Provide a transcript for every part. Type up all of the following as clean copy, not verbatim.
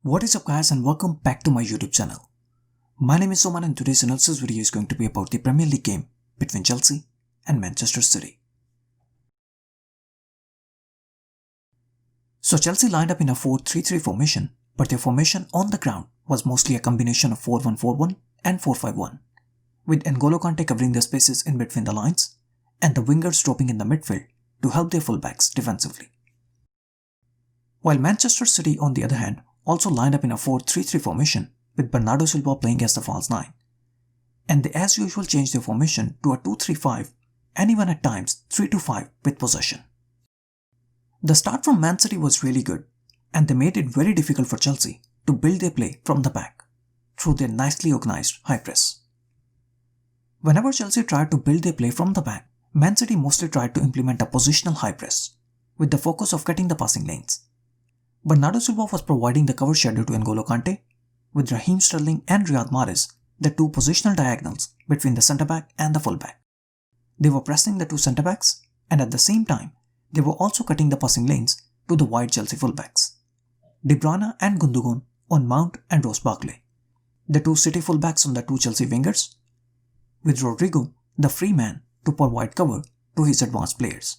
What is up guys, and welcome back to my YouTube channel. My name is Soman and today's analysis video is going to be about the Premier League game between Chelsea and Manchester City. So Chelsea lined up in a 4-3-3 formation, but their formation on the ground was mostly a combination of 4-1-4-1 and 4-5-1, with N'Golo Kante covering the spaces in between the lines and the wingers dropping in the midfield to help their fullbacks defensively. While Manchester City, on the other hand, also lined up in a 4-3-3 formation with Bernardo Silva playing as the false 9, and they as usual changed their formation to a 2-3-5 and even at times 3-5 with possession. The start from Man City was really good, and they made it very difficult for Chelsea to build their play from the back through their nicely organized high press. Whenever Chelsea tried to build their play from the back, Man City mostly tried to implement a positional high press with the focus of cutting the passing lanes. Bernardo Silva was providing the cover shadow to N'Golo Kante, with Raheem Sterling and Riyad Mahrez the two positional diagonals between the centre-back and the full-back. They were pressing the two centre-backs, and at the same time, they were also cutting the passing lanes to the wide Chelsea full-backs. De Bruyne and Gundogan on Mount and Ross Barkley, the two City full-backs on the two Chelsea wingers, with Rodrigo, the free man, to provide cover to his advanced players.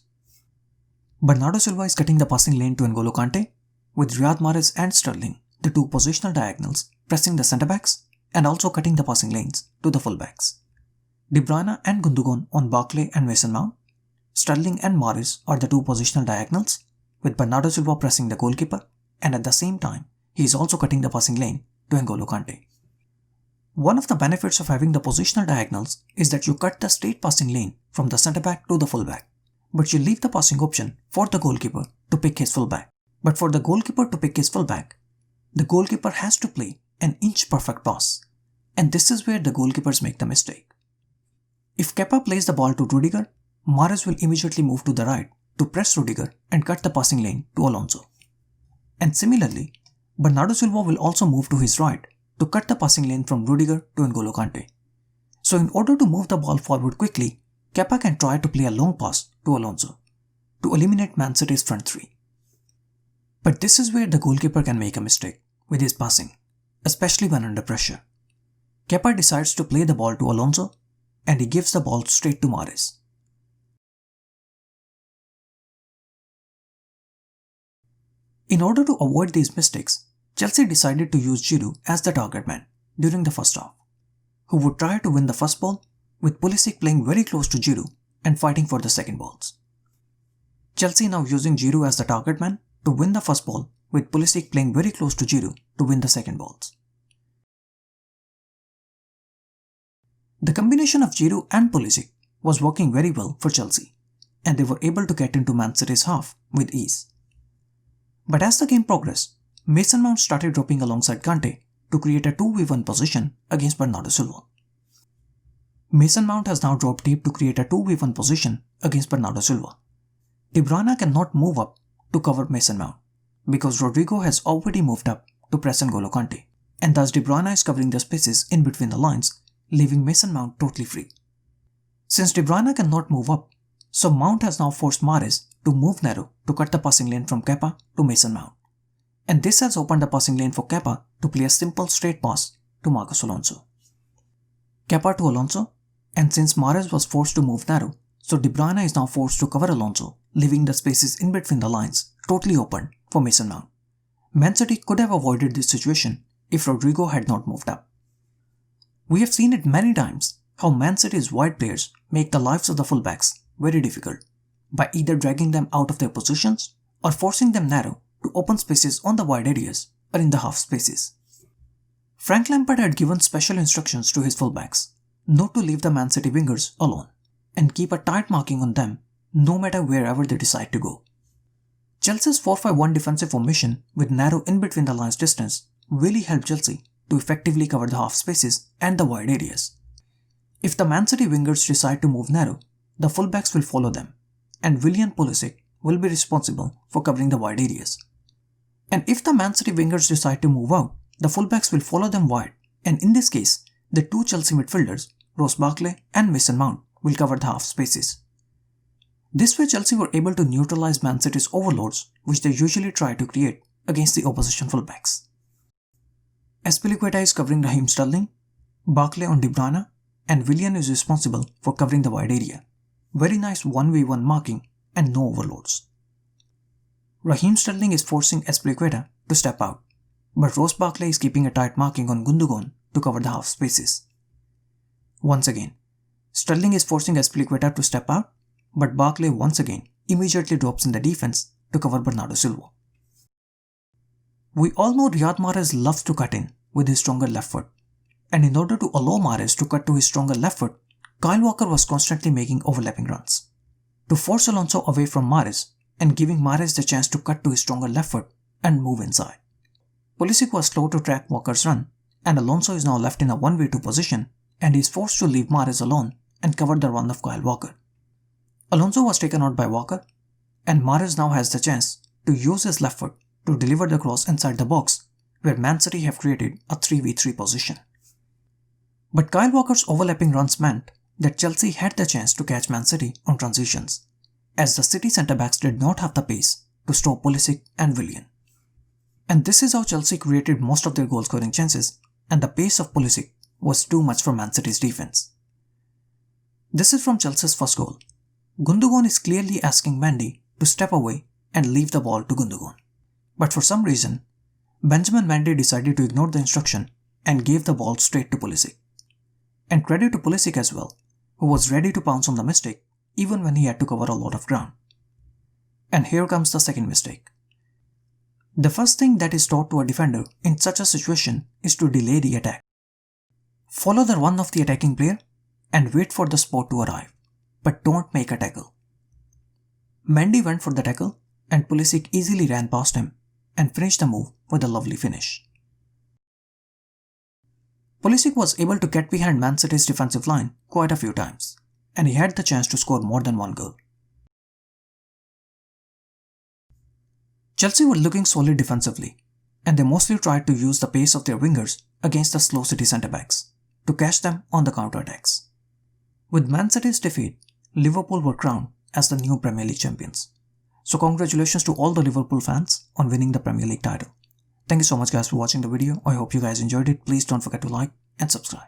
Bernardo Silva is cutting the passing lane to N'Golo Kante, with Riyad Mahrez and Sterling, the two positional diagonals, pressing the centre-backs and also cutting the passing lanes to the full-backs. De Bruyne and Gundogan on Barkley and Mason Mount. Sterling and Mahrez are the two positional diagonals, with Bernardo Silva pressing the goalkeeper, and at the same time, he is also cutting the passing lane to N'Golo Kante. One of the benefits of having the positional diagonals is that you cut the straight passing lane from the centre-back to the full-back, but you leave the passing option for the goalkeeper to pick his full-back. But for the goalkeeper to pick his full-back, the goalkeeper has to play an inch-perfect pass, and this is where the goalkeepers make the mistake. If Kepa plays the ball to Rudiger, Mahrez will immediately move to the right to press Rudiger and cut the passing lane to Alonso. And similarly, Bernardo Silva will also move to his right to cut the passing lane from Rudiger to N'Golo Kante. So in order to move the ball forward quickly, Kepa can try to play a long pass to Alonso to eliminate Man City's front three. But this is where the goalkeeper can make a mistake with his passing, especially when under pressure. Kepa decides to play the ball to Alonso, and he gives the ball straight to Mahrez. In order to avoid these mistakes, Chelsea decided to use Giroud as the target man during the first half, who would try to win the first ball, with Pulisic playing very close to Giroud and fighting for the second balls. Chelsea now using Giroud as the target man to win the first ball, with Pulisic playing very close to Giroud to win the second balls. The combination of Giroud and Pulisic was working very well for Chelsea, and they were able to get into Man City's half with ease. But as the game progressed, Mason Mount started dropping alongside Kante to create a 2v1 position against Bernardo Silva. Mason Mount has now dropped deep to create a 2v1 position against Bernardo Silva. De Bruyne cannot move up to cover Mason Mount, because Rodrigo has already moved up to press N'Golo Kante, and thus De Bruyne is covering the spaces in between the lines, leaving Mason Mount totally free. Since De Bruyne cannot move up, so Mount has now forced Mahrez to move narrow to cut the passing lane from Kepa to Mason Mount, and this has opened the passing lane for Kepa to play a simple straight pass to Marcos Alonso. Kepa to Alonso, and since Mahrez was forced to move narrow, so De Bruyne is now forced to cover Alonso, leaving the spaces in between the lines totally open for Mason Mount. Man City could have avoided this situation if Rodrigo had not moved up. We have seen it many times how Man City's wide players make the lives of the fullbacks very difficult by either dragging them out of their positions or forcing them narrow to open spaces on the wide areas or in the half spaces. Frank Lampard had given special instructions to his fullbacks not to leave the Man City wingers alone and keep a tight marking on them no matter wherever they decide to go. Chelsea's 4-5-1 defensive formation with narrow in between the lines distance really helped Chelsea to effectively cover the half spaces and the wide areas. If the Man City wingers decide to move narrow, the fullbacks will follow them, and Willian Pulisic will be responsible for covering the wide areas. And if the Man City wingers decide to move out, the fullbacks will follow them wide, and in this case, the two Chelsea midfielders, Ross Barkley and Mason Mount, will cover the half spaces. This way Chelsea were able to neutralize Man City's overloads, which they usually try to create against the opposition fullbacks. Azpilicueta is covering Raheem Sterling, Barkley on De Bruyne, and Willian is responsible for covering the wide area. Very nice 1v1 marking and no overloads. Raheem Sterling is forcing Azpilicueta to step out, but Ross Barkley is keeping a tight marking on Gundogan to cover the half spaces. Once again, Sterling is forcing Azpilicueta to step out, but Barkley once again immediately drops in the defense to cover Bernardo Silva. We all know Riyad Mahrez loves to cut in with his stronger left foot, and in order to allow Mahrez to cut to his stronger left foot, Kyle Walker was constantly making overlapping runs. To force Alonso away from Mahrez and giving Mahrez the chance to cut to his stronger left foot and move inside. Pulisic was slow to track Walker's run, and Alonso is now left in a 1v2 position and is forced to leave Mahrez alone and cover the run of Kyle Walker. Alonso was taken out by Walker, and Mahrez now has the chance to use his left foot to deliver the cross inside the box, where Man City have created a 3v3 position. But Kyle Walker's overlapping runs meant that Chelsea had the chance to catch Man City on transitions, as the City centre-backs did not have the pace to stop Pulisic and Willian. And this is how Chelsea created most of their goal-scoring chances, and the pace of Pulisic was too much for Man City's defense. This is from Chelsea's first goal. Gundogan is clearly asking Mendy to step away and leave the ball to Gundogan. But for some reason, Benjamin Mendy decided to ignore the instruction and gave the ball straight to Pulisic. And credit to Pulisic as well, who was ready to pounce on the mistake even when he had to cover a lot of ground. And here comes the second mistake. The first thing that is taught to a defender in such a situation is to delay the attack. Follow the run of the attacking player and wait for the spot to arrive, but don't make a tackle. Mendy went for the tackle and Pulisic easily ran past him and finished the move with a lovely finish. Pulisic was able to get behind Man City's defensive line quite a few times, and he had the chance to score more than one goal. Chelsea were looking solid defensively, and they mostly tried to use the pace of their wingers against the slow City centre-backs to catch them on the counter-attacks. With Man City's defeat, Liverpool were crowned as the new Premier League champions. So congratulations to all the Liverpool fans on winning the Premier League title. Thank you so much guys for watching the video. I hope you guys enjoyed it. Please don't forget to like and subscribe.